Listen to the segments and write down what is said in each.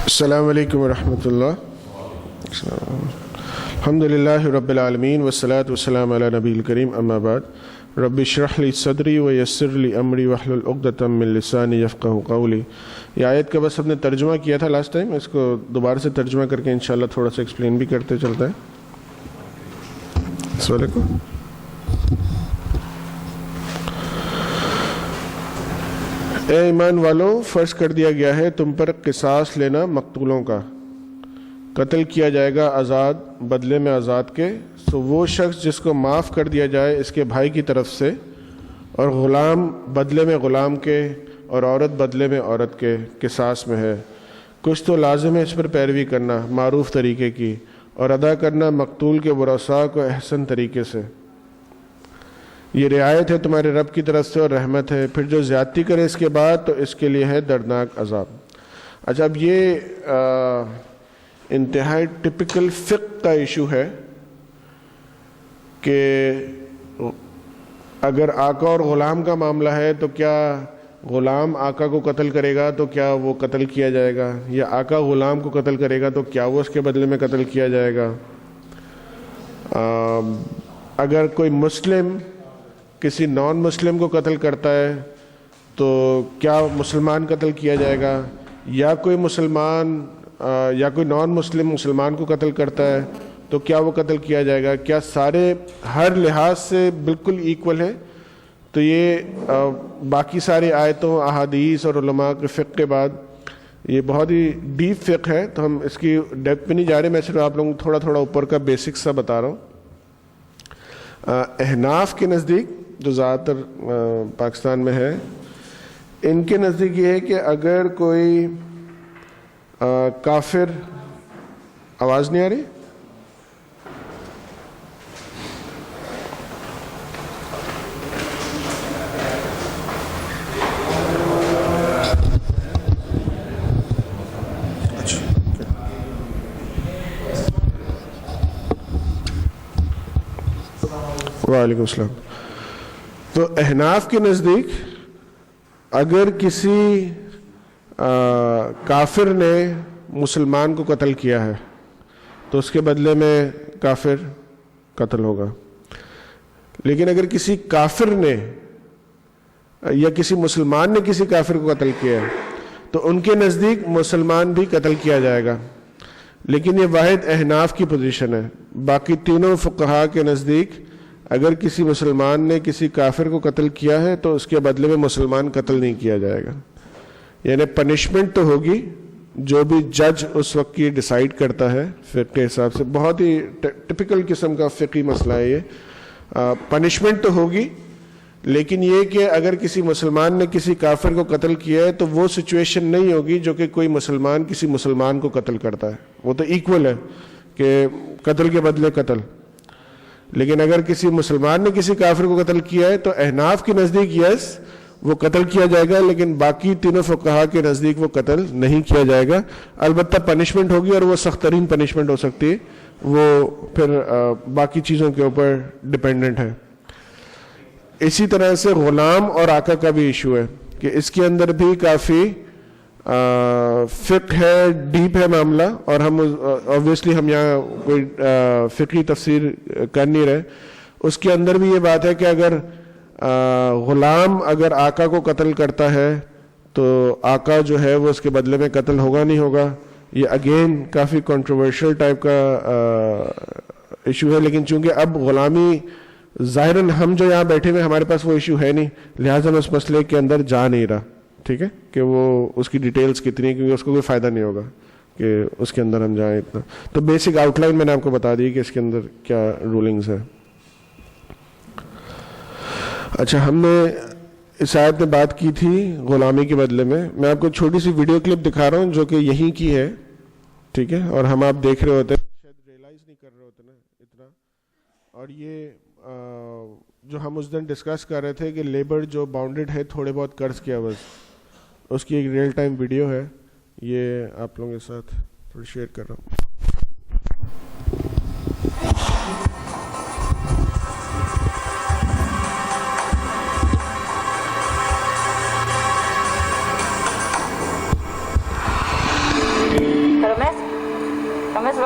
السلام علیکم ورحمۃ اللہ. الحمدللہ رب العالمین والصلاة والسلام علی نبی الکریم. اما بعد رب اشرح لی صدری ویسر لی امری واحلل عقدۃ من لسانی یفقہوا قولی. یہ آیت کا بس ہم نے ترجمہ کیا تھا لاسٹ ٹائم، اس کو دوبارہ سے ترجمہ کر کے انشاءاللہ تھوڑا سا ایکسپلین بھی کرتے چلتا ہے. السلام علیکم. اے ایمان والو، فرض کر دیا گیا ہے تم پر قصاص لینا مقتولوں کا. قتل کیا جائے گا آزاد بدلے میں آزاد کے، سو وہ شخص جس کو معاف کر دیا جائے اس کے بھائی کی طرف سے، اور غلام بدلے میں غلام کے، اور عورت بدلے میں عورت کے قصاص میں ہے. کچھ تو لازم ہے اس پر پیروی کرنا معروف طریقے کی، اور ادا کرنا مقتول کے ورثاء کو احسن طریقے سے. یہ رعایت ہے تمہارے رب کی طرف سے اور رحمت ہے. پھر جو زیادتی کرے اس کے بعد تو اس کے لیے ہے دردناک عذاب. اچھا، اب یہ انتہائی ٹپیکل فقہ کا ایشو ہے کہ اگر آقا اور غلام کا معاملہ ہے تو کیا غلام آقا کو قتل کرے گا تو کیا وہ قتل کیا جائے گا، یا آقا غلام کو قتل کرے گا تو کیا وہ اس کے بدلے میں قتل کیا جائے گا. اگر کوئی مسلم کسی نان مسلم کو قتل کرتا ہے تو کیا مسلمان قتل کیا جائے گا، یا کوئی مسلمان یا کوئی نان مسلم مسلمان کو قتل کرتا ہے تو کیا وہ قتل کیا جائے گا. کیا سارے ہر لحاظ سے بالکل ایکول ہیں؟ تو یہ باقی ساری آیتوں، احادیث اور علماء کے فقہ کے بعد یہ بہت ہی ڈیپ فقہ ہے، تو ہم اس کی ڈیپتھ پہ نہیں جا رہے. میں صرف آپ لوگوں کو تھوڑا تھوڑا اوپر کا بیسک سا بتا رہا ہوں. احناف کے نزدیک، جو زیادہ تر پاکستان میں ہے، ان کے نزدیک یہ ہے کہ اگر کوئی کافر، آواز نہیں آ رہی؟ وعلیکم السلام. تو احناف کے نزدیک اگر کسی کافر نے مسلمان کو قتل کیا ہے تو اس کے بدلے میں کافر قتل ہوگا. لیکن اگر کسی کافر نے یا کسی مسلمان نے کسی کافر کو قتل کیا ہے تو ان کے نزدیک مسلمان بھی قتل کیا جائے گا. لیکن یہ واحد احناف کی پوزیشن ہے. باقی تینوں فقہا کے نزدیک اگر کسی مسلمان نے کسی کافر کو قتل کیا ہے تو اس کے بدلے میں مسلمان قتل نہیں کیا جائے گا. یعنی پنشمنٹ تو ہوگی، جو بھی جج اس وقت کی ڈیسائیڈ کرتا ہے فقہ کے حساب سے. بہت ہی ٹپیکل قسم کا فقہی مسئلہ ہے یہ. پنشمنٹ تو ہوگی، لیکن یہ کہ اگر کسی مسلمان نے کسی کافر کو قتل کیا ہے تو وہ سچویشن نہیں ہوگی جو کہ کوئی مسلمان کسی مسلمان کو قتل کرتا ہے. وہ تو ایکول ہے کہ قتل کے بدلے قتل. لیکن اگر کسی مسلمان نے کسی کافر کو قتل کیا ہے تو احناف کے نزدیک یس وہ قتل کیا جائے گا، لیکن باقی تینوں فقہا کے نزدیک وہ قتل نہیں کیا جائے گا. البتہ پنشمنٹ ہوگی، اور وہ سخت ترین پنشمنٹ ہو سکتی ہے، وہ پھر باقی چیزوں کے اوپر ڈپینڈنٹ ہے. اسی طرح سے غلام اور آقا کا بھی ایشو ہے کہ اس کے اندر بھی کافی فقہ ہے، ڈیپ ہے معاملہ. اور ہم obviously ہم یہاں کوئی فقہی تفسیر کر نہیں رہے. اس کے اندر بھی یہ بات ہے کہ اگر غلام اگر آقا کو قتل کرتا ہے تو آقا جو ہے وہ اس کے بدلے میں قتل ہوگا نہیں ہوگا. یہ اگین کافی کنٹروورشل ٹائپ کا ایشو ہے. لیکن چونکہ اب غلامی ظاہراً ہم جو یہاں بیٹھے ہوئے ہمارے پاس وہ ایشو ہے نہیں، لہٰذا میں اس مسئلے کے اندر جا نہیں رہا. ٹھیک ہے کہ وہ اس کی ڈیٹیلز کتنی، کیونکہ اس کو کوئی فائدہ نہیں ہوگا کہ اس کے اندر ہم جائیں اتنا. تو بیسک آؤٹ لائن میں نے آپ کو بتا دی کہ اس کے اندر کیا رولنگز ہیں. اچھا، ہم نے اس آیت میں بات کی تھی غلامی کے بدلے میں. میں آپ کو چھوٹی سی ویڈیو کلپ دکھا رہا ہوں جو کہ یہیں کی ہے. ٹھیک ہے، اور ہم آپ دیکھ رہے ہوتے ہیں، شاید ریئلائز نہیں کر رہے ہوتے نا اتنا. اور یہ جو ہم اس دن ڈسکس کر رہے تھے کہ لیبر جو باؤنڈڈ ہے تھوڑے بہت قرض کیا، بس اس کی ایک ریئل ٹائم ویڈیو ہے. یہ آپ لوگوں کے ساتھ تھوڑی شیئر کر رہا ہوں.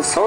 100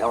9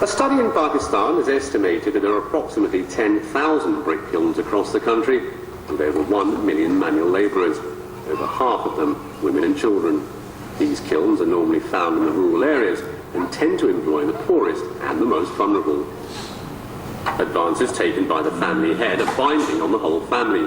A study in Pakistan has estimated that there are approximately 10,000 brick kilns across the country with over 1 million manual labourers, over half of them women and children. These kilns are normally found in the rural areas and tend to employ the poorest and the most vulnerable. Advances taken by the family head are binding on the whole family.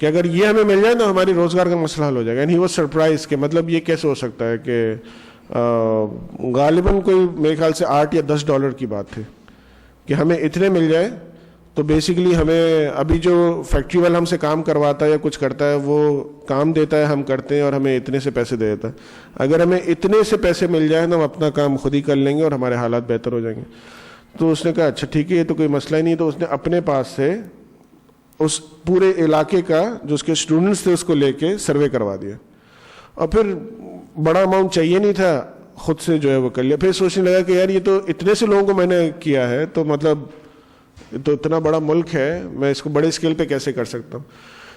کہ اگر یہ ہمیں مل جائے تو ہماری روزگار کا مسئلہ حل ہو جائے گا. اینڈ ہی واز سرپرائز کہ مطلب یہ کیسے ہو سکتا ہے کہ غالباً کوئی میرے خیال سے $8 یا $10 کی بات تھی کہ ہمیں اتنے مل جائے تو بیسیکلی ہمیں ابھی جو فیکٹری والا ہم سے کام کرواتا ہے یا کچھ کرتا ہے وہ کام دیتا ہے, ہم کرتے ہیں اور ہمیں اتنے سے پیسے دے دیتا ہے. اگر ہمیں اتنے سے پیسے مل جائیں تو ہم اپنا کام خود ہی کر لیں گے اور ہمارے حالات بہتر ہو جائیں گے. تو اس نے کہا اچھا ٹھیک ہے یہ تو کوئی مسئلہ ہی نہیں. تو اس نے اپنے پاس سے اس پورے علاقے کا جو اس کے اسٹوڈنٹس تھے اس کو لے کے سروے کروا دیا, اور پھر بڑا اماؤنٹ چاہیے نہیں تھا, خود سے جو ہے وہ کر لیا. پھر سوچنے لگا کہ یار یہ تو اتنے سے لوگوں کو میں نے کیا ہے تو مطلب تو اتنا بڑا ملک ہے, میں اس کو بڑے اسکیل پہ کیسے کر سکتا ہوں.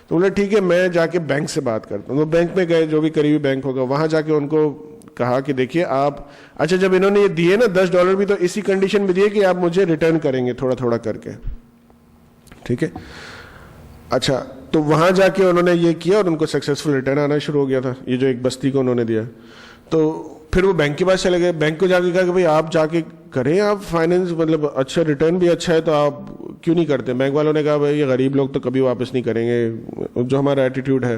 تو بولے ٹھیک ہے میں جا کے بینک سے بات کرتا ہوں. وہ بینک میں گئے, جو بھی قریبی بینک ہوگا, وہاں جا کے ان کو کہا کہ دیکھیے آپ, اچھا جب انہوں نے یہ دیے نا $10 بھی, تو اسی کنڈیشن میں دیے کہ آپ مجھے ریٹرن کریں گے تھوڑا تھوڑا کر کے, ٹھیک ہے. اچھا تو وہاں جا کے انہوں نے یہ کیا اور ان کو سکسیزفل ریٹرن آنا شروع ہو گیا تھا, یہ جو ایک بستی کو انہوں نے دیا. تو پھر وہ بینک کے پاس چلے گئے, بینک کو جا کے کہا کہ بھائی آپ جا کے کریں, آپ فائنینس مطلب اچھا ریٹرن بھی اچھا ہے تو آپ کیوں نہیں کرتے. بینک والوں نے کہا بھائی یہ غریب لوگ تو کبھی واپس نہیں کریں گے, جو ہمارا ایٹیٹیوڈ ہے.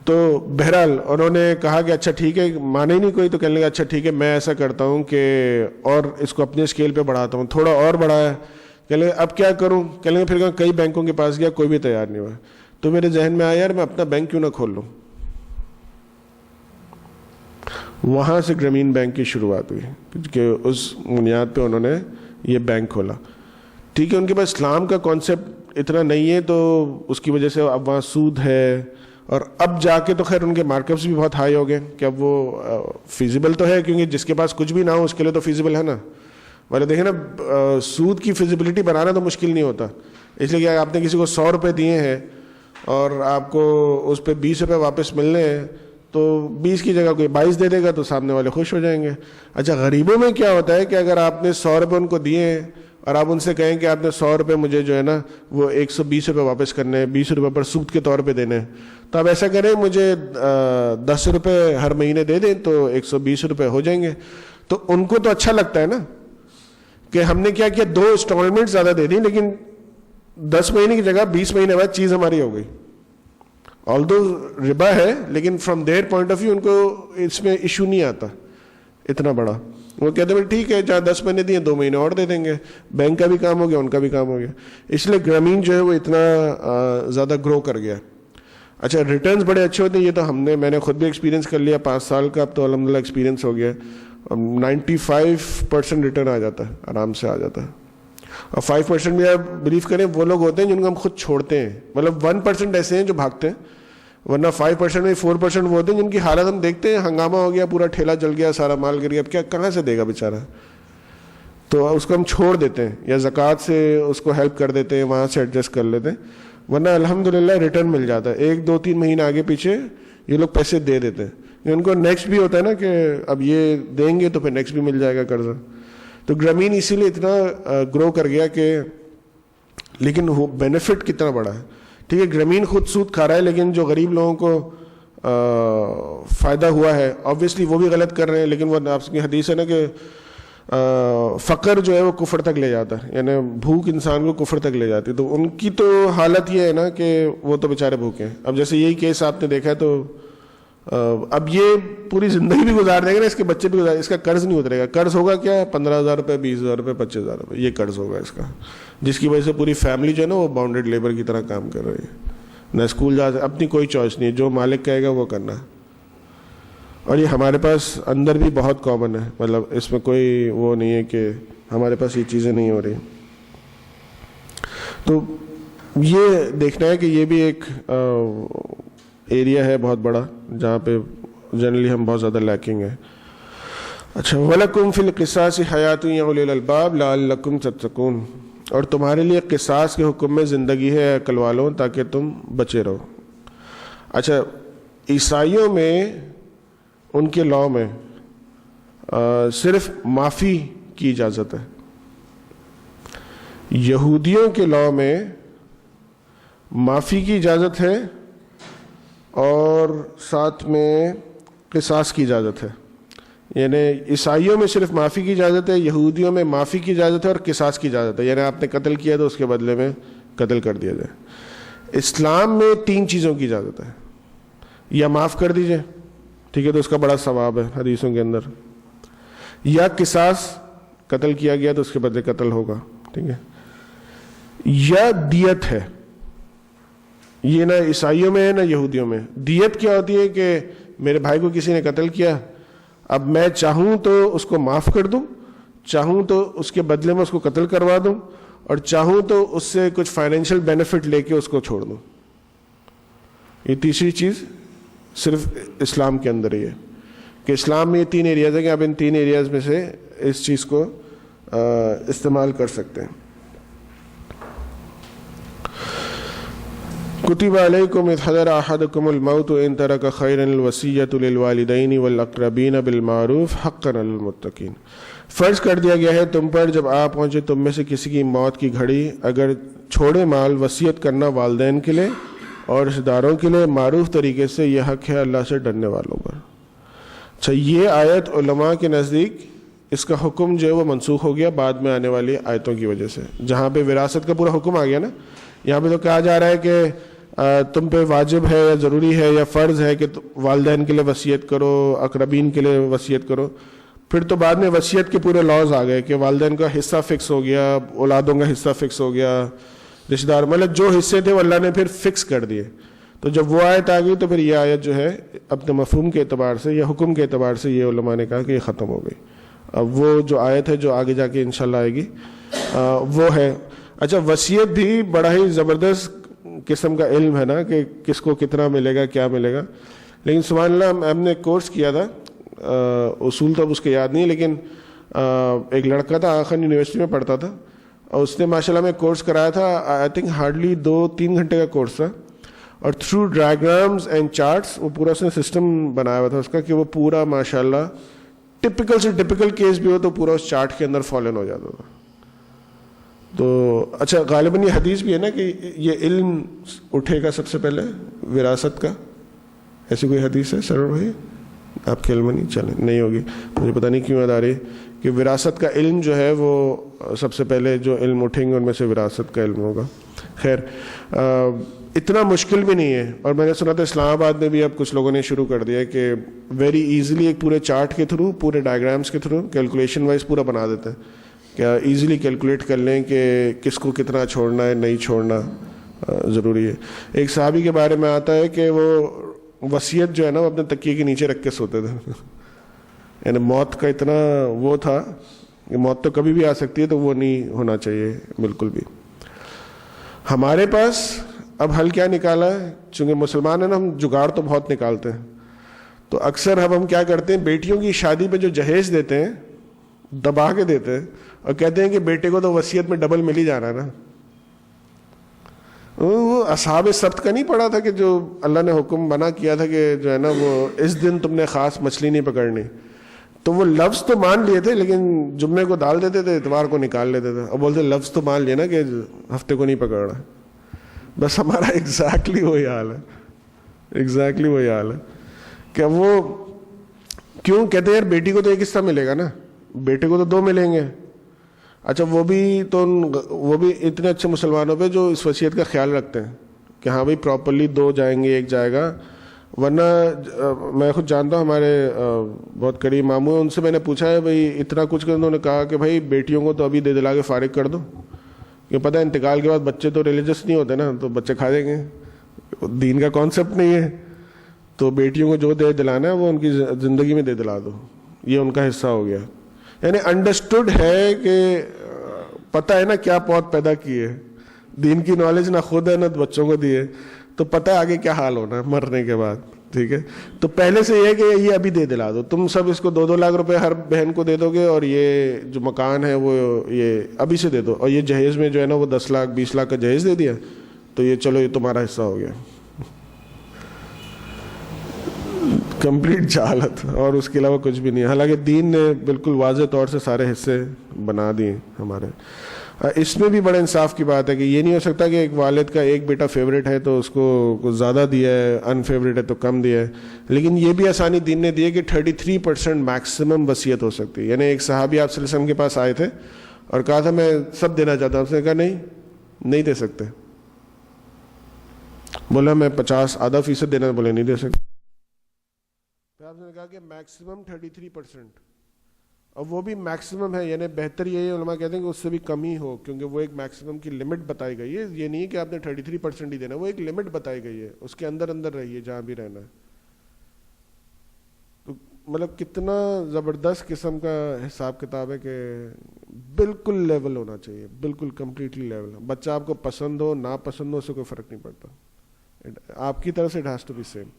تو بہرحال انہوں نے کہا کہ اچھا ٹھیک ہے, مانے ہی نہیں کوئی. تو کہنے لگا اچھا ٹھیک ہے میں ایسا کرتا ہوں کہ اور اس کو اپنے اسکیل پہ بڑھاتا ہوں, تھوڑا اور بڑھایا. کہنے لگا اب کیا کروں, کہنے لگا پھر کئی بینکوں کے پاس گیا, کوئی بھی تیار نہیں ہوا. تو میرے ذہن میں آیا یار میں اپنا بینک کیوں نہ کھول لوں. وہاں سے گرامین بینک کی شروعات ہوئی کہ اس بنیاد پہ انہوں نے یہ بینک کھولا. ٹھیک ہے ان کے پاس اسلام کا کانسیپٹ اتنا نہیں ہے تو اس کی وجہ سے اب وہاں سود ہے, اور اب جا کے تو خیر ان کے مارک اپس بھی بہت ہائی ہو گئے کہ اب وہ فیزیبل تو ہے, کیونکہ جس کے پاس کچھ بھی نہ ہو اس کے لیے تو فیزیبل ہے نا. والے دیکھیں نا سود کی فیزیبلٹی بنانا تو مشکل نہیں ہوتا, اس لیے کہ آپ نے کسی کو $100 دیے ہیں اور آپ کو اس پہ $20 واپس ملنے ہیں تو 20 کی جگہ کوئی 22 دے دے گا تو سامنے والے خوش ہو جائیں گے. اچھا غریبوں میں کیا ہوتا ہے کہ اگر آپ نے $100 ان کو دیے ہیں اور آپ ان سے کہیں کہ آپ نے $100 مجھے جو ہے نا وہ $120 واپس کرنے ہیں, $20 پر سود کے طور پہ دینے ہیں, تو آپ ایسا کریں مجھے $10 ہر مہینے دے دیں تو $120 ہو جائیں گے. تو ان کو تو اچھا لگتا ہے نا کہ ہم نے کیا 2 انسٹالمنٹ زیادہ دے دی, لیکن 10 مہینے کی جگہ 20 مہینے بعد چیز ہماری ہو گئی. آلدو ربا ہے لیکن from there point of view ان کو اس میں ایشو نہیں آتا اتنا بڑا. وہ کہتے ہیں ٹھیک ہے جہاں 10 مہینے دیے 2 مہینے اور دے دیں گے, بینک کا بھی کام ہو گیا ان کا بھی کام ہو گیا. اس لیے گرامین جو ہے وہ اتنا زیادہ گرو کر گیا. اچھا ریٹرنز بڑے اچھے ہوتے ہیں, یہ تو میں نے خود بھی ایکسپیرینس کر لیا 5 سال کا, اب تو الحمدللہ ایکسپیرینس ہو گیا. 95% ریٹرن آ جاتا ہے, آرام سے آ جاتا ہے. اور 5% بھی آپ بلیو کریں وہ لوگ ہوتے ہیں جن کو ہم خود چھوڑتے ہیں, مطلب 1% ایسے ہیں جو بھاگتے ہیں, ورنہ 5% میں 4% وہ ہوتے ہیں جن کی حالت ہم دیکھتے ہیں, ہنگامہ ہو گیا, پورا ٹھیلا جل گیا, سارا مال گر گیا, اب کیا کہاں سے دے گا بیچارہ, تو اس کو ہم چھوڑ دیتے ہیں یا زکوٰۃ سے اس کو ہیلپ کر دیتے ہیں, وہاں سے ایڈجسٹ کر لیتے ہیں. ورنہ الحمدللہ ریٹرن مل جاتا ہے, 1-2-3 مہینے آگے پیچھے یہ لوگ پیسے دے دیتے ہیں. ان کو نیکسٹ بھی ہوتا ہے نا کہ اب یہ دیں گے تو پھر نیکسٹ بھی مل جائے گا قرضہ. تو گرامین اسی لیے اتنا گرو کر گیا کہ, لیکن وہ بینیفٹ کتنا بڑا ہے. ٹھیک ہے گرامین خود سود کھا رہا ہے, لیکن جو غریب لوگوں کو فائدہ ہوا ہے آبویسلی وہ بھی غلط کر رہے ہیں, لیکن وہ آپ کی حدیث ہے نا کہ فقر جو ہے وہ کفر تک لے جاتا ہے, یعنی بھوک انسان کو کفر تک لے جاتی ہے. تو ان کی تو حالت یہ ہے نا کہ وہ تو بیچارے بھوکے ہیں. اب جیسے یہی کیس آپ نے دیکھا ہے تو اب یہ پوری زندگی بھی گزار دے گا نا, اس کے بچے بھی گزار, اس کا قرض نہیں اترے گا. قرض ہوگا کیا 15,000 روپے, 20,000 روپے, 25,000 روپے, یہ قرض ہوگا اس کا, جس کی وجہ سے پوری فیملی جو ہے نا وہ باؤنڈیڈ لیبر کی طرح کام کر رہی ہے. نہ اسکول جا, اپنی کوئی چوائس نہیں ہے, جو مالک کہے گا وہ کرنا ہے. اور یہ ہمارے پاس اندر بھی بہت کامن ہے, مطلب اس میں کوئی وہ نہیں ہے کہ ہمارے پاس یہ چیزیں نہیں ہو رہی. تو یہ دیکھنا ہے کہ یہ بھی ایک ایریا ہے بہت بڑا جہاں پہ جنرلی ہم بہت زیادہ لیکنگ ہے. اچھا وَلَكُمْ فِي الْقِصَاصِ حَيَاتٌ يَا أُولِي الْأَلْبَابِ لَعَلَّكُمْ تَتَّقُونَ, اور تمہارے لیے قصاص کے حکم میں زندگی ہے عقل والوں تاکہ تم بچے رہو. اچھا عیسائیوں میں ان کے لاء میں صرف معافی کی اجازت ہے, یہودیوں کے لاء میں معافی کی اجازت ہے اور ساتھ میں قصاص کی اجازت ہے. یعنی عیسائیوں میں صرف معافی کی اجازت ہے, یہودیوں میں معافی کی اجازت ہے اور قصاص کی اجازت ہے, یعنی آپ نے قتل کیا تو اس کے بدلے میں قتل کر دیا جائے. اسلام میں 3 چیزوں کی اجازت ہے. یا معاف کر دیجئے، ٹھیک ہے، تو اس کا بڑا ثواب ہے حدیثوں کے اندر. یا قصاص، قتل کیا گیا تو اس کے بدلے قتل ہوگا، ٹھیک ہے. یا دیت ہے، یہ نہ عیسائیوں میں ہے نہ یہودیوں میں. دیت کیا ہوتی ہے کہ میرے بھائی کو کسی نے قتل کیا، اب میں چاہوں تو اس کو معاف کر دوں، چاہوں تو اس کے بدلے میں اس کو قتل کروا دوں، اور چاہوں تو اس سے کچھ فائنینشیل بینیفٹ لے کے اس کو چھوڑ دوں. یہ تیسری چیز صرف اسلام کے اندر ہی ہے کہ اسلام میں یہ 3 ایریاز ہیں کہ آپ ان 3 ایریاز میں سے اس چیز کو استعمال کر سکتے ہیں. کتب علیکم اذ حضر احدکم الموت ان ترک خیرا الوصیۃ للوالدین والاقربین بالمعروف حقا علی المتقین. فرض کر دیا گیا ہے تم پر جب آ پہنچے تم میں سے کسی کی موت کی گھڑی، اگر چھوڑے مال وصیت کرنا والدین کے لیے اور رشتہ داروں کے لیے معروف طریقے سے، یہ حق ہے اللہ سے ڈرنے والوں پر. اچھا، یہ آیت علماء کے نزدیک اس کا حکم جو ہے وہ منسوخ ہو گیا بعد میں آنے والی آیتوں کی وجہ سے. جہاں پہ وراثت کا پورا حکم آ گیا نا، یہاں پہ تو کہا جا رہا ہے کہ تم پہ واجب ہے یا ضروری ہے یا فرض ہے کہ والدین کے لیے وصیت کرو، اقربین کے لیے وصیت کرو. پھر تو بعد میں وصیت کے پورے لاز آ گئے کہ والدین کا حصہ فکس ہو گیا، اولادوں کا حصہ فکس ہو گیا، رشتہ دار، مطلب جو حصے تھے وہ اللہ نے پھر فکس کر دیے. تو جب وہ آیت آ گئی تو پھر یہ آیت جو ہے اپنے مفہوم کے اعتبار سے یا حکم کے اعتبار سے یہ علماء نے کہا کہ یہ ختم ہو گئی. اب وہ جو آیت ہے جو آگے جا کے انشاءاللہ آئے گی وہ ہے. اچھا، وصیت بھی بڑا ہی زبردست قسم کا علم ہے نا کہ کس کو کتنا ملے گا، کیا ملے گا. لیکن سبحان اللہ، ہم نے کورس کیا تھا، اصول تو اب اس کے یاد نہیں، لیکن ایک لڑکا تھا آخر یونیورسٹی میں پڑھتا تھا اور اس نے ماشاءاللہ میں کورس کرایا تھا. آئی تھنک ہارڈلی 2-3 گھنٹے کا کورس تھا، اور تھرو ڈائیگرامز اینڈ چارٹس وہ پورا اس نے سسٹم بنایا ہوا تھا اس کا کہ وہ پورا ماشاءاللہ ٹپکل سے ٹپکل کیس بھی ہو تو پورا اس چارٹ کے اندر فالو ہو جاتا تھا. تو اچھا، غالباً یہ حدیث بھی ہے نا کہ یہ علم اٹھے گا سب سے پہلے وراثت کا، ایسی کوئی حدیث ہے سرور بھائی؟ آپ کے علم نہیں، چلیں نہیں ہوگی، مجھے پتہ نہیں کیوں یاد آ رہی کہ وراثت کا علم جو ہے وہ سب سے پہلے جو علم اٹھیں گے ان میں سے وراثت کا علم ہوگا. خیر، اتنا مشکل بھی نہیں ہے. اور میں نے سنا تھا اسلام آباد میں بھی اب کچھ لوگوں نے شروع کر دیا کہ ویری ایزیلی ایک پورے چارٹ کے تھرو، پورے ڈائیگرامس کے تھرو کیلکولیشن وائز پورا بنا دیتے ہیں، کیا ایزیلی کیلکولیٹ کر لیں کہ کس کو کتنا چھوڑنا ہے، نہیں چھوڑنا ضروری ہے. ایک صحابی کے بارے میں آتا ہے کہ وہ وصیت جو ہے نا وہ اپنے تکیے کے نیچے رکھ کے سوتے تھے. یعنی موت کا اتنا وہ تھا کہ موت تو کبھی بھی آ سکتی ہے، تو وہ نہیں ہونا چاہیے بالکل بھی. ہمارے پاس اب حل کیا نکالا ہے، چونکہ مسلمان ہیں نا، ہم جگاڑ تو بہت نکالتے ہیں. تو اکثر اب ہم کیا کرتے ہیں، بیٹیوں کی شادی پہ جو جہیز دیتے ہیں دبا کے دیتے ہیں اور کہتے ہیں کہ بیٹے کو تو وصیت میں ڈبل مل ہی جانا ہے نا. وہ اصحاب سبت کا نہیں پڑا تھا کہ جو اللہ نے حکم منع کیا تھا کہ جو ہے نا وہ اس دن تم نے خاص مچھلی نہیں پکڑنی، تو وہ لفظ تو مان لیے تھے لیکن جمعے کو ڈال دیتے تھے، اتوار کو نکال لیتے تھے اور بولتے لفظ تو مان لیا نا کہ ہفتے کو نہیں پکڑنا. بس ہمارا ایگزیکٹلی وہی حال ہے، ایگزیکٹلی وہی حال ہے کہ وہ کیوں کہتے ہیں یار بیٹی کو تو ایک حصہ ملے گا نا، بیٹے کو تو 2 ملیں گے. اچھا، وہ بھی اتنے اچھے مسلمانوں پہ جو اس وصیت کا خیال رکھتے ہیں کہ ہاں بھائی پراپرلی 2 جائیں گے، 1 جائے گا. ورنہ میں خود جانتا ہوں، ہمارے بہت قریب ماموں ہیں، ان سے میں نے پوچھا ہے بھائی اتنا کچھ کر، انہوں نے کہا کہ بھائی بیٹیوں کو تو ابھی دے دلا کے فارغ کر دو، کہ پتہ ہے انتقال کے بعد بچے تو ریلیجس نہیں ہوتے نا، تو بچے کھا دیں گے، دین کا کانسیپٹ نہیں ہے. تو بیٹیوں کو جو دے دلانا ہے وہ ان کی زندگی میں دے دلا دو، یہ ان کا حصہ ہو گیا. یعنی انڈرسٹوڈ ہے کہ پتہ ہے نا کیا پوت پیدا کی ہے، دین کی نالج نہ خود ہے نہ بچوں کو دی ہے، تو پتہ ہے آگے کیا حال ہونا ہے مرنے کے بعد. ٹھیک ہے، تو پہلے سے یہ ہے کہ یہ ابھی دے دلا دو، تم سب اس کو 2-2 لاکھ روپے ہر بہن کو دے دو گے، اور یہ جو مکان ہے وہ یہ ابھی سے دے دو، اور یہ جہیز میں جو ہے نا وہ 10 لاکھ 20 لاکھ کا جہیز دے دیا، تو یہ چلو یہ تمہارا حصہ ہو گیا. کمپلیٹ جہالت، اور اس کے علاوہ کچھ بھی نہیں. حالانکہ دین نے بالکل واضح طور سے سارے حصے بنا دیے ہمارے. اس میں بھی بڑے انصاف کی بات ہے کہ یہ نہیں ہو سکتا کہ ایک والد کا ایک بیٹا فیوریٹ ہے تو اس کو کچھ زیادہ دیا ہے، ان فیوریٹ ہے تو کم دیا ہے. لیکن یہ بھی آسانی دین نے دی ہے کہ 33% میکسیمم وصیت ہو سکتی ہے. یعنی ایک صحابی آپ صلی اللہ علیہ وسلم کے پاس آئے تھے اور کہا تھا میں سب دینا چاہتا ہوں، اس نے کہا نہیں دے سکتے. بولا میں 50 آدھا فیصد دینا, بولے نہیں دے سکتے. پھر آپ نے کہا کہ میکسیمم 33%, اب وہ بھی میکسیمم ہے, یعنی بہتر یہ ہے, علماء کہتے ہیں کہ اس سے بھی کم ہی ہو, کیونکہ وہ ایک میکسیمم کی لمٹ بتائی گئی ہے. یہ نہیں ہے کہ آپ نے 33% ہی دینا, وہ ایک لمٹ بتائی گئی ہے, اس کے اندر اندر رہیے جہاں بھی رہنا ہے. تو مطلب کتنا زبردست قسم کا حساب کتاب ہے کہ بالکل لیول ہونا چاہیے, بالکل کمپلیٹلی لیول. بچہ آپ کو پسند ہو نہ پسند ہو اس سے کوئی فرق نہیں پڑتا, آپ کی طرف سے it has to be same.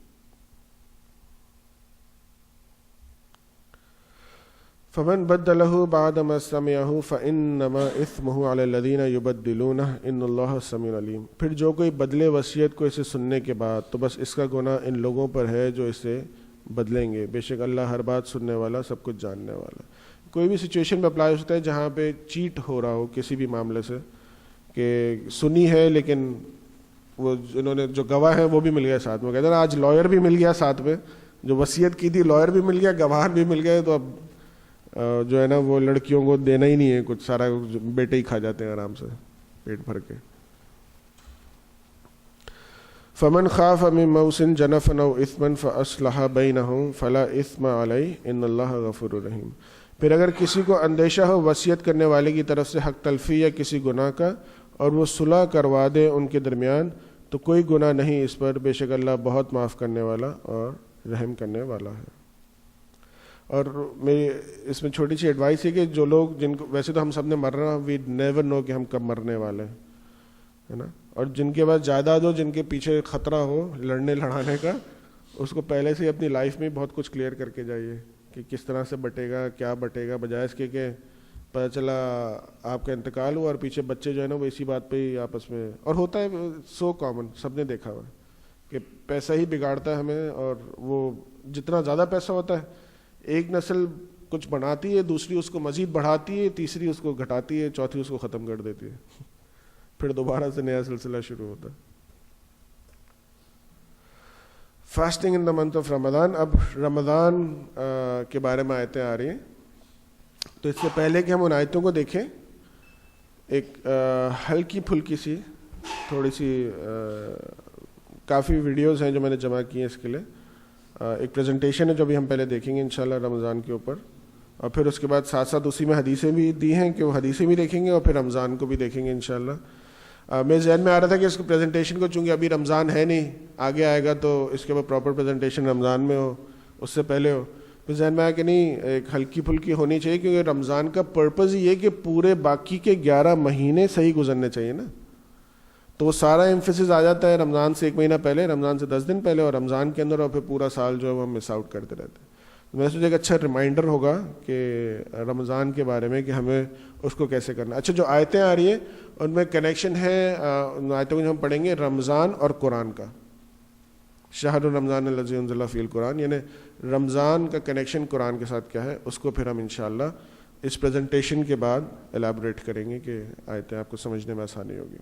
فمن بدلہ بعد ما سمعہ فانما اثمہ علی الذین یبدلونہ ان اللہ سمیع علیم. پھر جو کوئی بدلے وصیت کو اسے سننے کے بعد تو بس اس کا گناہ ان لوگوں پر ہے جو اسے بدلیں گے, بے شک اللہ ہر بات سننے والا سب کچھ جاننے والا. کوئی بھی سچویشن میں اپلائی ہوتا ہے جہاں پہ چیٹ ہو رہا ہو کسی بھی معاملے سے, کہ سنی ہے لیکن وہ انہوں نے جو گواہ ہیں وہ بھی مل گئے ساتھ میں, کہتے ہیں آج لائر بھی مل گیا ساتھ میں, جو وصیت کی تھی لائر بھی مل گیا, گواہ بھی مل گئے, تو اب جو ہے نا وہ لڑکیوں کو دینا ہی نہیں ہے کچھ, سارا بیٹے ہی کھا جاتے ہیں آرام سے پیٹ بھر کے. فمن خاف من موص جنفا او اثما فاصلح بینہم فلا اثم علیہ ان اللہ غفور رحیم. پھر اگر کسی کو اندیشہ ہو وصیت کرنے والے کی طرف سے حق تلفی یا کسی گناہ کا, اور وہ صلح کروا دے ان کے درمیان, تو کوئی گناہ نہیں اس پر, بے شک اللہ بہت معاف کرنے والا اور رحم کرنے والا ہے. اور میری اس میں چھوٹی سی ایڈوائس ہے کہ جو لوگ جن کو, ویسے تو ہم سب نے مرنا, وی نیور نو کہ ہم کب مرنے والے ہیں, ہے نا, اور جن کے پاس جائیداد ہو, جن کے پیچھے خطرہ ہو لڑنے لڑانے کا, اس کو پہلے سے اپنی لائف میں بہت کچھ کلیئر کر کے جائیے کہ کس طرح سے بٹے گا, کیا بٹے گا, بجائے اس کے کہ پتہ چلا آپ کا انتقال ہوا اور پیچھے بچے جو ہے نا وہ اسی بات پہ ہی آپس میں, اور ہوتا ہے سو کامن, سب نے دیکھا ہوا کہ پیسہ ہی بگاڑتا ہے ہمیں, اور وہ جتنا زیادہ پیسہ ہوتا ہے ایک نسل کچھ بناتی ہے, دوسری اس کو مزید بڑھاتی ہے, تیسری اس کو گھٹاتی ہے, چوتھی اس کو ختم کر دیتی ہے, پھر دوبارہ سے نیا سلسلہ شروع ہوتا ہے. Fasting in the month of Ramadan. اب رمضان کے بارے میں آیتیں آ رہی ہیں, تو اس سے پہلے کہ ہم ان آیتوں کو دیکھیں, ایک ہلکی پھلکی سی تھوڑی سی کافی ویڈیوز ہیں جو میں نے جمع کی ہیں اس کے لیے. ایک پریزنٹیشن ہے جو بھی ہم پہلے دیکھیں گے انشاءاللہ رمضان کے اوپر, اور پھر اس کے بعد ساتھ ساتھ اسی میں حدیثیں بھی دی ہیں کہ وہ حدیثیں بھی دیکھیں گے, اور پھر رمضان کو بھی دیکھیں گے انشاءاللہ. میرے ذہن میں آ رہا تھا کہ اس کو پریزنٹیشن کو, چونکہ ابھی رمضان ہے نہیں, آگے آئے گا تو اس کے بعد پراپر پریزنٹیشن رمضان میں ہو, اس سے پہلے ہو. پھر ذہن میں آیا کہ نہیں, ایک ہلکی پھلکی ہونی چاہیے, کیونکہ رمضان کا پرپز یہ کہ پورے باقی کے 11 مہینے صحیح گزرنے چاہیے نا, تو وہ سارا ایمفیسس آ جاتا ہے رمضان سے 1 مہینہ پہلے, رمضان سے 10 دن پہلے, اور رمضان کے اندر, اور پھر پورا سال جو ہے وہ ہم مس آؤٹ کرتے رہتے ہیں. میں سوچا ایک اچھا ریمائنڈر ہوگا کہ رمضان کے بارے میں کہ ہمیں اس کو کیسے کرنا. اچھا, جو آیتیں آ رہی ہیں ان میں کنیکشن ہے, ان آیتوں کو جو ہم پڑھیں گے رمضان اور قرآن کا. شہر رمضان الذی انزل فیہ القرآن, یعنی رمضان کا کنیکشن قرآن کے ساتھ کیا ہے, اس کو پھر ہم انشاءاللہ اس پریزنٹیشن کے بعد ایلیبوریٹ کریں گے کہ آیتیں آپ کو سمجھنے میں آسانی ہوگی.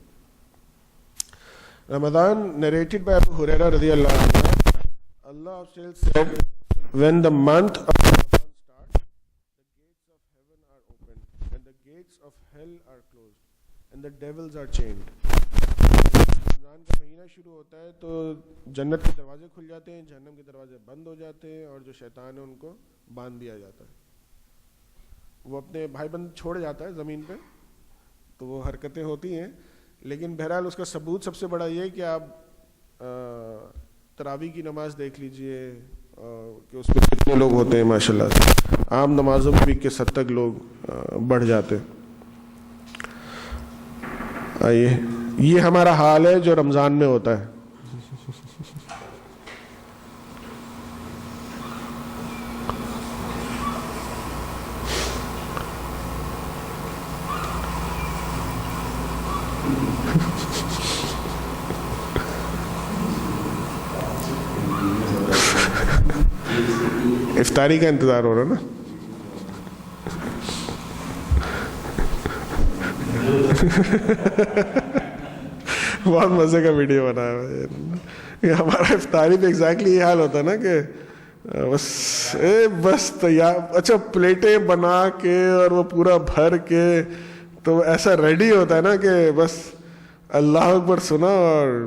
Ramadan, narrated by Abu Hurairah radiyallahu anhu, Allah said, when the month of Ramadan starts, the gates of heaven are opened and the gates of hell are closed and the devils are chained. رمضان کا مہینہ شروع ہوتا ہے تو جنت کے دروازے کھل جاتے ہیں, جہنم کے دروازے بند ہو جاتے ہیں, اور جو شیطان ہے ان کو باندھ دیا جاتا ہے. وہ اپنے بھائی بند چھوڑ جاتا ہے زمین پہ, تو وہ حرکتیں ہوتی ہیں, لیکن بہرحال اس کا ثبوت سب سے بڑا یہ ہے کہ آپ تراویح کی نماز دیکھ لیجئے کہ اس میں کتنے لوگ ہوتے ہیں ماشاءاللہ سے. عام نمازوں میں بھی 21 تک لوگ بڑھ جاتے. آئیے, یہ ہمارا حال ہے جو رمضان میں ہوتا ہے. افطاری کا انتظار ہو رہا نا. بہت مزے کا ویڈیو بنایا ہے. ہمارا افطاری پہ ایگزیکٹلی یہ حال ہوتا ہے نا کہ بس تیار, اچھا پلیٹیں بنا کے اور وہ پورا بھر کے, تو ایسا ریڈی ہوتا ہے نا کہ بس اللہ اکبر سنا اور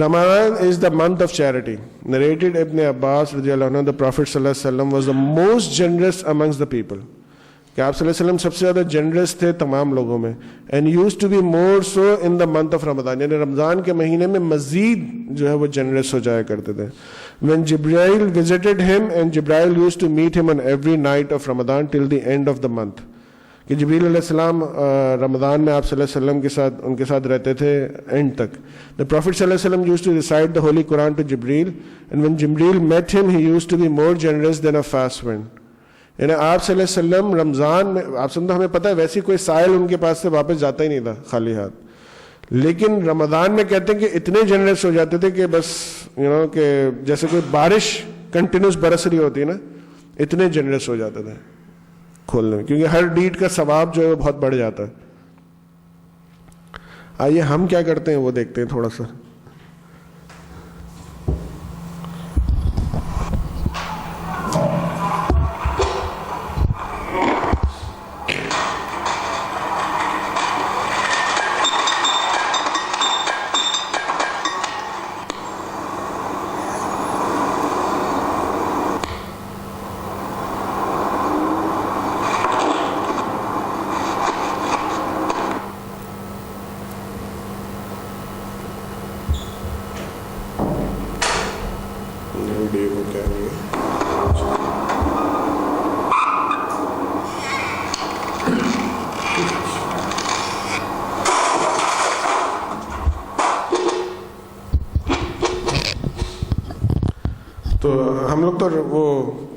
Ramadan is the month of charity. Narrated Ibn Abbas radiyallahu anhu, the Prophet sallallahu alaihi wasallam was the most generous amongst the people. کہ آپ صلی اللہ علیہ وسلم سب سے زیادہ جنرس تھے تمام لوگوں میں. And use to be more so in the month of Ramadan, یعنی رمضان کے مہینے میں مزید جو ہے وہ جنرس ہو جایا کرتے تھے. when Jibreel visited him and Jibreel used to meet him on every night of Ramadan till the end of the month, کہ جبریل علیہ السلام رمضان میں آپ صلی اللہ علیہ وسلم کے ساتھ ان کے ساتھ رہتے تھے اینڈ تک. The Prophet صلی اللہ علیہ وسلم used to recite the Holy Quran to Jibreel, and when Jibreel met him he used to be more generous than a fast wind. یعنی آپ صلی اللہ علیہ وسلم رمضان میں, آپ سمجھو ہمیں پتہ ہے ویسی کوئی سائل ان کے پاس سے واپس جاتا ہی نہیں تھا خالی ہاتھ, لیکن رمضان میں کہتے ہیں کہ اتنے جنرس ہو جاتے تھے کہ بس کہ جیسے کوئی بارش کنٹینیوس برس رہی ہوتی ہے نا, اتنے جنرس ہو جاتے تھے کھولنے میں, کیونکہ ہر ڈیڈ کا ثواب جو ہے وہ بہت بڑھ جاتا ہے. آئیے ہم کیا کرتے ہیں وہ دیکھتے ہیں تھوڑا سا. تو ہم لوگ تو وہ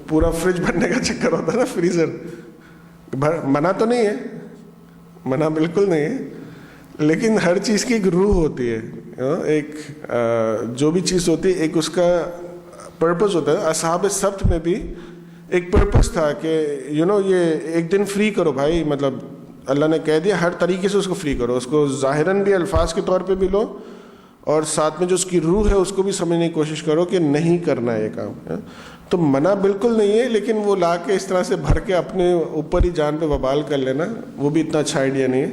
پورا فریج بھرنے کا چکر ہوتا ہے نا, فریزر منع تو نہیں ہے, منع بالکل نہیں ہے, لیکن ہر چیز کی ایک روح ہوتی ہے, ایک جو بھی چیز ہوتی ہے ایک اس کا پرپز ہوتا ہے. اصحاب سبت میں بھی ایک پرپز تھا کہ یہ ایک دن فری کرو بھائی, مطلب اللہ نے کہہ دیا ہر طریقے سے اس کو فری کرو, اس کو ظاہراً بھی الفاظ کے طور پہ بھی لو اور ساتھ میں جو اس کی روح ہے اس کو بھی سمجھنے کی کوشش کرو کہ نہیں کرنا ہے یہ کام. تو منع بالکل نہیں ہے, لیکن وہ لا کے اس طرح سے بھر کے اپنے اوپر ہی جان پہ وبال کر لینا وہ بھی اتنا اچھا آئیڈیا نہیں ہے.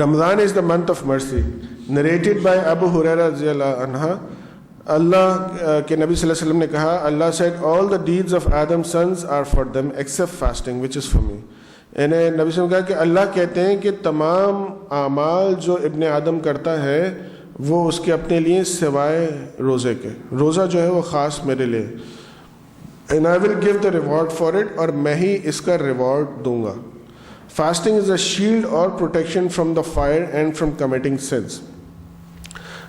Ramadan is the month of mercy. Narrated by Abu Hurairah رضی اللہ عنہ, اللہ کے نبی صلی اللہ علیہ وسلم نے کہا, اللہ said all the deeds of Adam's sons are for them except fasting which is for me. یعنی نبی صلی اللہ علیہ وسلم نے کہا کہ اللہ کہتے ہیں کہ تمام اعمال جو ابن آدم کرتا ہے وہ اس کے اپنے لیے سوائے روزے کے, روزہ جو ہے وہ خاص میرے لیے. and I will give the reward for it, اور میں ہی اس کا ریوارڈ دوں گا. fasting is a shield or protection from the fire and from committing sins.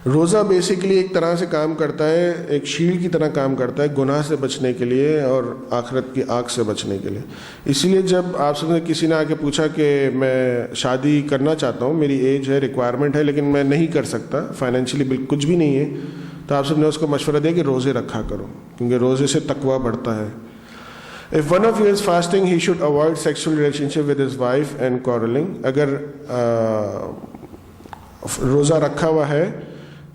روزہ بیسیکلی ایک طرح سے کام کرتا ہے, ایک شیلڈ کی طرح کام کرتا ہے گناہ سے بچنے کے لیے اور آخرت کی آگ سے بچنے کے لیے. اسی لیے جب آپ سے کسی نے آ کے پوچھا کہ میں شادی کرنا چاہتا ہوں, میری ایج ہے, ریکوائرمنٹ ہے, لیکن میں نہیں کر سکتا, فائنینشلی بالکل کچھ بھی نہیں ہے, تو آپ سب نے اس کو مشورہ دیا کہ روزے رکھا کرو, کیونکہ روزے سے تقویٰ بڑھتا ہے. If one of you is fasting, he should avoid sexual relationship with his wife and quarreling. اگر روزہ رکھا ہوا ہے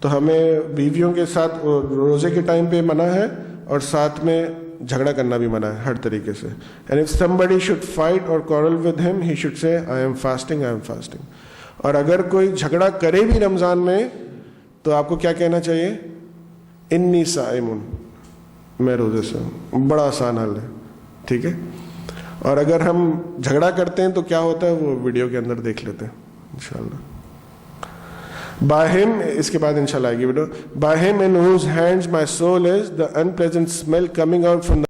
تو ہمیں بیویوں کے ساتھ روزے کے ٹائم پہ منع ہے اور ساتھ میں جھگڑا کرنا بھی منع ہے ہر طریقے سے. And if somebody should fight or quarrel with him, he should say, I am fasting, I am fasting. اور اگر کوئی جھگڑا کرے بھی رمضان میں تو آپ کو کیا کہنا چاہیے, انی صائم, میں روزے سے ہوں. بڑا آسان حل ہے, ٹھیک ہے. اور اگر ہم جھگڑا کرتے ہیں تو کیا ہوتا ہے وہ ویڈیو کے اندر دیکھ لیتے ہیں انشاءاللہ. By him, اس کے بعد انشاءاللہ آئے گی video. By him in whose hands my soul is, the unpleasant smell coming out from the